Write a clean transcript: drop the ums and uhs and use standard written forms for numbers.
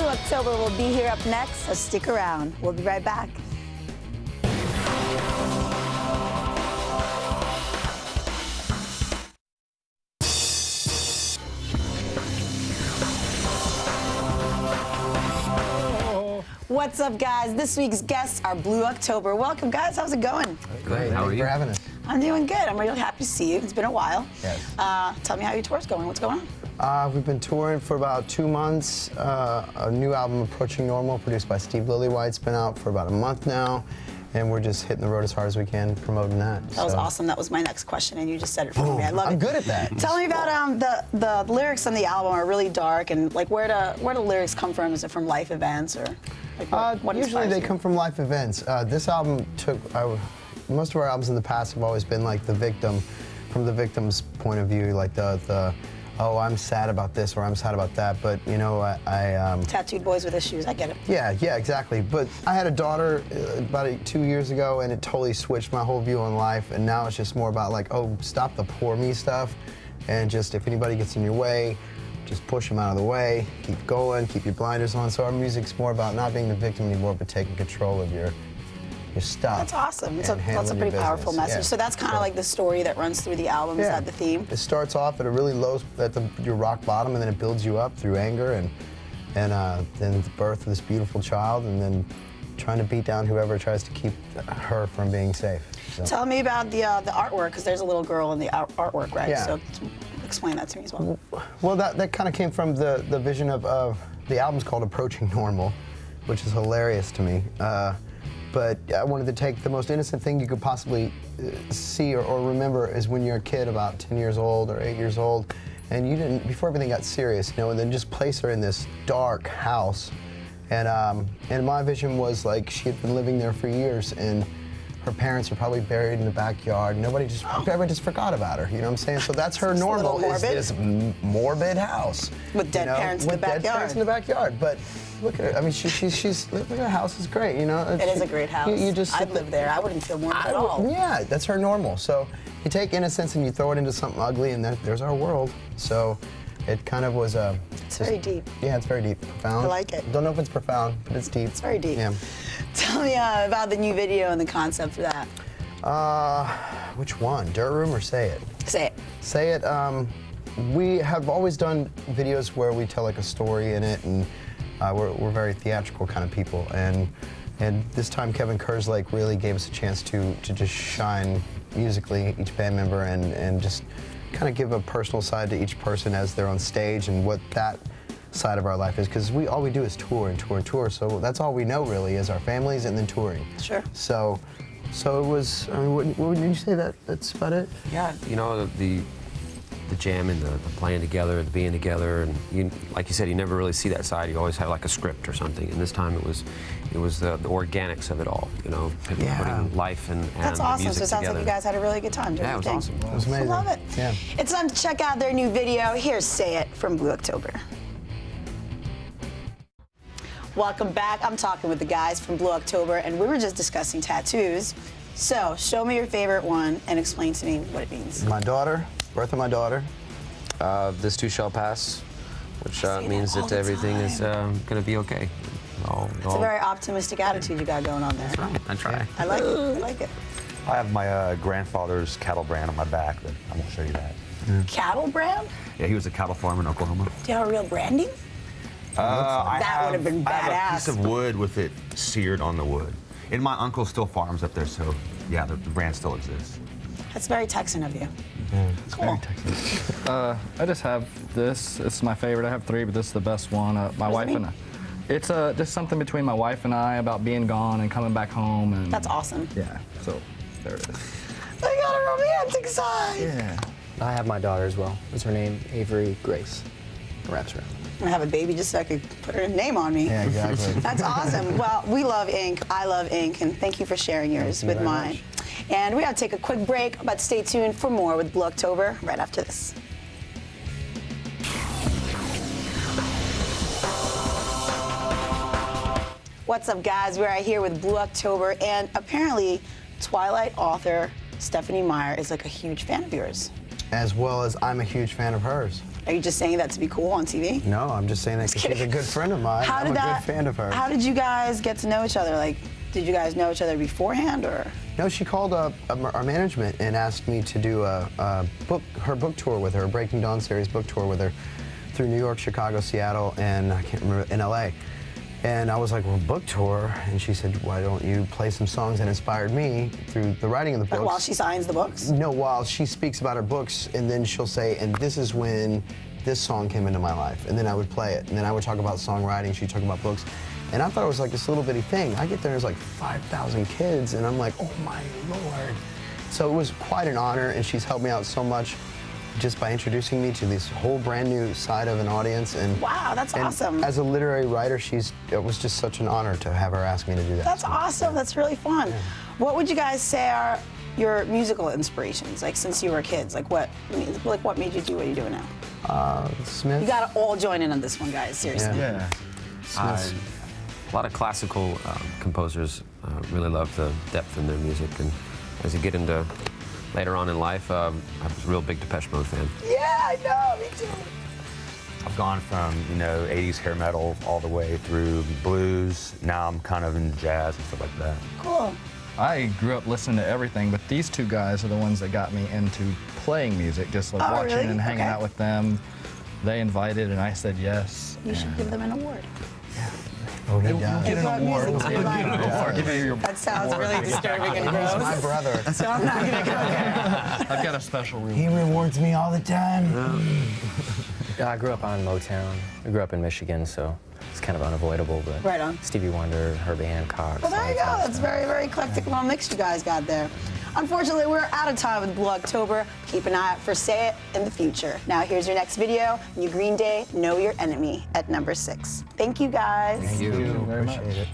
October will be here up next, so stick around. We'll be right back. What's up, guys? This week's guests are Blue October. Welcome, guys. How's it going? Great. How are you? for having us. I'm doing good. I'm really happy to see you. It's been a while. Yes. Tell me how your tour's going. What's going on? We've been touring for about 2 months. A new album, Approaching Normal, produced by Steve Lillywhite's been out for about a month now. And we're just hitting the road as hard as we can, promoting that. That was awesome. That was my next question, and you just said it for me. I love it. I'm good at that. Tell me about the lyrics on the album are really dark, and like where do lyrics come from? Is it from life events or like what Usually they inspires you? come from life events. This album most of our albums in the past have always been like the victim, from the victim's point of view, like the oh, I'm sad about this or I'm sad about that. But you know, Tattooed boys with issues. I get it. Yeah, exactly. But I had a daughter about 2 years ago, and it totally switched my whole view on life. And now it's just more about like, oh, stop the poor me stuff, and just if anybody gets in your way, just push them out of the way. Keep going. Keep your blinders on. So our music's more about not being the victim anymore, but taking control of your stuff. That's awesome. That's a handling pretty your powerful business. message. Yeah. So that's kind of like the story that runs through the album. Is that the theme? It starts off at a really low, your rock bottom, and then it builds you up through anger and then the birth of this beautiful child, and then trying to beat down whoever tries to keep her from being safe. So. Tell me about the artwork, because there's a little girl in the artwork, right? Yeah. So explain that to me as well. Well, that kind of came from the vision of the album's called Approaching Normal, which is hilarious to me. But I wanted to take the most innocent thing you could possibly see or remember is when you're a kid about 10 years old or 8 years old, and you didn't, before everything got serious, you know, and then just place her in this dark house. And my vision was like she had been living there for years, and her parents are probably buried in the backyard. Everybody just forgot about her, you know what I'm saying? So that's her normal, is this morbid house. With dead parents in the backyard. With dead parents in the backyard. But look at her. I mean, she's look at her house is great, you know? It is a great house. I'd live there. I wouldn't feel morbid at all. Yeah, that's her normal. So you take innocence and you throw it into something ugly, and there's our world. So it kind of was a... It's very deep. Yeah, it's very deep. Profound. I like it. Don't know if it's profound, but it's deep. It's very deep. Yeah. Tell me about the new video and the concept for that. Which one? Dirt Room or Say It? Say it. Say It. We have always done videos where we tell like a story in it, and we're very theatrical kind of people. And this time Kevin Kerslake really gave us a chance to just shine musically, each band member, and just kind of give a personal side to each person as they're on stage and what that side of our life is, because all we do is tour and tour and tour. So that's all we know really is our families and then touring. Sure. So it was. I mean, what would you say that's about it? Yeah, you know, the jam and the playing together, the being together, and you, like you said, you never really see that side. You always have like a script or something. And this time it was the organics of it all. You know, putting life and that's awesome. music So it sounds together. like you guys had a really good time doing Yeah, it was your awesome. thing. It was amazing. I love it. Yeah. It's time to check out their new video. Here's Say It from Blue October. Welcome back. I'm talking with the guys from Blue October, and we were just discussing tattoos. So show me your favorite one and explain to me what it means. My daughter, birth of my daughter. This too shall pass, which means all that the everything is going to be okay. It's a very optimistic attitude you got going on there. That's right. I try. I like it. I like it. I have my grandfather's cattle brand on my back, but I won't show you that. Cattle brand? Yeah, he was a cattle farmer in Oklahoma. Do you have a real branding? That would have been I have a badass. piece of wood with it seared on the wood. And my uncle still farms up there, so yeah, the brand still exists. That's very Texan of you. It's Cool. very Texas. I just have this. It's my favorite. I have 3, but this is the best one. My wife and I. It's just something between my wife and I about being gone and coming back home. And That's awesome. yeah. So there it is. I got a romantic side. Yeah. I have my daughter as well. What's her name? Avery Grace. Wraps around. I'm gonna have a baby just so I could put her name on me. Yeah, exactly. That's awesome. Well, we love ink. I love ink, and thank you for sharing yours with mine. And we gotta take a quick break, but stay tuned for more with Blue October right after this. What's up, guys? We're right here with Blue October, and apparently Twilight author Stephenie Meyer is like a huge fan of yours. As well as I'm a huge fan of hers. Are you just saying that to be cool on TV? No, I'm just saying that because she's a good friend of mine. I'm a good fan of hers. How did you guys get to know each other? Like, did you guys know each other beforehand, or? No, she called up our management and asked me to do her book tour with her, Breaking Dawn series book tour with her, through New York, Chicago, Seattle, and I can't remember, in LA. And I was like, well, book tour? And she said, why don't you play some songs that inspired me through the writing of the books? Like while she signs the books? No, while she speaks about her books, and then she'll say, and this is when this song came into my life. And then I would play it, and then I would talk about songwriting, she'd talk about books. And I thought it was like this little bitty thing. I get there, there's like 5,000 kids, and I'm like, oh my Lord. So it was quite an honor, and she's helped me out so much just by introducing me to this whole brand new side of an audience. And wow, that's awesome. As a literary writer, it was just such an honor to have her ask me to do that. That's awesome. That's really fun. Yeah. What would you guys say are your musical inspirations? Like since you were kids, like what made you do what you're doing now? Smith. You gotta all join in on this one, guys. Seriously. Yeah. A lot of classical composers really love the depth in their music, and as you get into later on in life, I was a real big Depeche Mode fan. Yeah, I know, me too. I've gone from, 80s hair metal all the way through blues. Now I'm kind of in jazz and stuff like that. Cool. I grew up listening to everything, but these two guys are the ones that got me into playing music, just like watching really? and hanging out with them. They invited and I said yes. You should give them an award. Oh, he does. Get an award. That sounds really disturbing and gross. He's my brother. So I'm not gonna go there. I've got a special reward. He rewards me all the time. I grew up on Motown. I grew up in Michigan, so it's kind of unavoidable. But Right on. Stevie Wonder, Herbie Hancock. Well, there you go. That's very, very eclectic little mix you guys got there. Unfortunately, we're out of time with Blogtober. Keep an eye out for Say It in the future. Now, here's your next video. New Green Day, Know Your Enemy at number 6. Thank you, guys. Thank you very much. Appreciate it.